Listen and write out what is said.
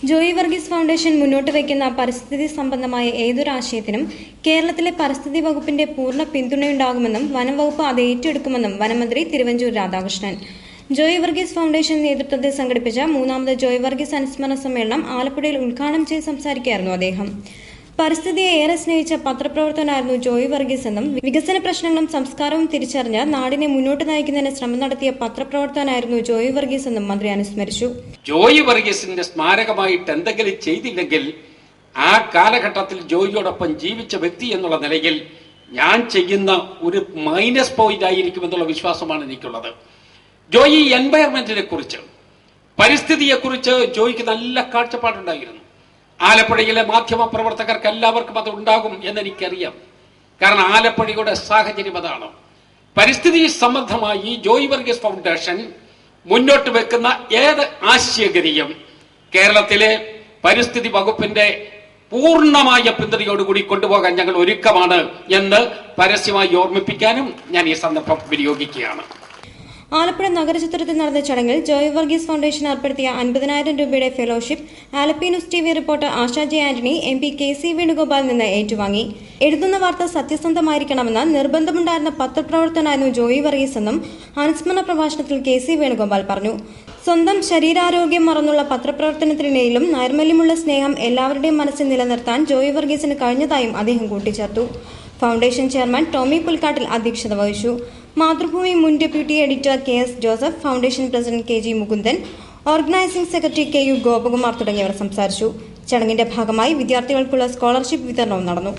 Joy Varghese foundation മുന്നോട്ട് വയ്ക്കുന്ന പരിസ്ഥിതി സംബന്ധമായ ഏതൊരാശയത്തിനും കേരളത്തിലെ പരിസ്ഥിതി വകുപ്പിന്റെ പൂർണ്ണ പിന്തുണയുണ്ടാകുമെന്നും വനം വകുപ്പ് അത് ഏറ്റെടുക്കുമെന്നും വനമന്ത്രി തിരുവഞ്ചൂർ രാധാകൃഷ്ണൻ. ജോയി വർഗീസ് ഫൗണ്ടേഷൻ നേതൃത്വത്തിൽ സംഘടിപ്പിച്ച 3ാമത് ജോയി വർഗീസ് അനുസ്മരണ സമ്മേളനം ആലപ്പുഴയിൽ ഉദ്ഘാടനം ചെയ്ത് സംസാരിക്കുകയായിരുന്നു അദ്ദേഹം. പരിസ്ഥിതിയെ ഏറെ സ്നേഹിച്ച പത്രപ്രവർത്തകനായിരുന്നു ജോയി വർഗീസ് എന്നും വികസന പ്രശ്നങ്ങളും സംസ്കാരവും തിരിച്ചറിഞ്ഞ് നാടിനെ മുന്നോട്ട് നയിക്കുന്നതിന് ശ്രമം നടത്തിയ പത്രപ്രവർത്തകനായിരുന്നു ജോയി വർഗീസ് എന്നും മന്ത്രി അനുസ്മരിച്ചു. ജോയി വർഗീസിന്റെ സ്മാരകമായിട്ട് എന്തെങ്കിലും ചെയ്തില്ലെങ്കിൽ ആ കാലഘട്ടത്തിൽ ജോയിയോടൊപ്പം ജീവിച്ച വ്യക്തി എന്നുള്ള നിലയിൽ ഞാൻ ചെയ്യുന്ന ഒരു മൈനസ് പോയിന്റ് ആയിരിക്കും എന്നുള്ള വിശ്വാസമാണ് എനിക്കുള്ളത്. ജോയി എൻവയറമെന്റിനെ കുറിച്ച്, പരിസ്ഥിതിയെ കുറിച്ച് ജോയിക്ക് നല്ല കാഴ്ചപ്പാടുണ്ടായിരുന്നു. ആലപ്പുഴയിലെ മാധ്യമ പ്രവർത്തകർക്ക് എല്ലാവർക്കും അത് ഉണ്ടാകും എന്നെനിക്കറിയാം. കാരണം ആലപ്പുഴയുടെ സാഹചര്യം അതാണ്. പരിസ്ഥിതി സംബന്ധമായി ജോയി വർഗീസ് ഫൗണ്ടേഷൻ മുന്നോട്ട് വെക്കുന്ന ഏത് ആശയഗതിയും കേരളത്തിലെ പരിസ്ഥിതി വകുപ്പിന്റെ പൂർണ്ണമായ പിന്തുണയോടുകൂടി കൊണ്ടുപോകാൻ ഞങ്ങൾ ഒരുക്കമാണ് എന്ന് പരസ്യമായി ഓർമ്മിപ്പിക്കാനും ഞാൻ ഈ സന്ദർഭം വിനിയോഗിക്കുകയാണ്. ആലപ്പുഴ നഗരചിത്രത്തിൽ നടന്ന ചടങ്ങിൽ ജോയി വർഗീസ് ഫൗണ്ടേഷൻ ഏർപ്പെടുത്തിയ 50,000 രൂപയുടെ fellowship Alleppey news TV reporter ASHA J Antony MP KC Venugopal നിന്ന് ഏറ്റുവാങ്ങി. എഴുതുന്ന വാർത്ത സത്യസന്ധമായിരിക്കണമെന്ന് നിർബന്ധമുണ്ടായിരുന്ന പത്രപ്രവർത്തകനായിരുന്നു ജോയി വർഗീസ് എന്നും അനുസ്മരണ പ്രഭാഷണത്തിൽ KC വേണുഗോപാൽ പറഞ്ഞു. സ്വന്തം ശരീരാരോഗ്യം മറന്നുള്ള പത്രപ്രവർത്തനത്തിനിടയിലും നൈർമല്യമുള്ള സ്നേഹം എല്ലാവരുടെയും മനസ്സിൽ നിലനിർത്താൻ ജോയി വർഗീസിന് കഴിഞ്ഞതായും അദ്ദേഹം കൂട്ടിച്ചേർത്തു. ഫൗണ്ടേഷൻ ചെയർമാൻ ടോമി പുൽക്കാട്ടിൽ അധ്യക്ഷത വഹിച്ചു. മാതൃഭൂമി മുൻ deputy editor KS Joseph, foundation president KG Mukundan, organising secretary KU Gopakumar തുടങ്ങിയവർ സംസാരിച്ചു. ചടങ്ങിന്റെ ഭാഗമായി വിദ്യാർത്ഥികൾക്കുള്ള സ്കോളർഷിപ്പ് വിതരണവും നടന്നു.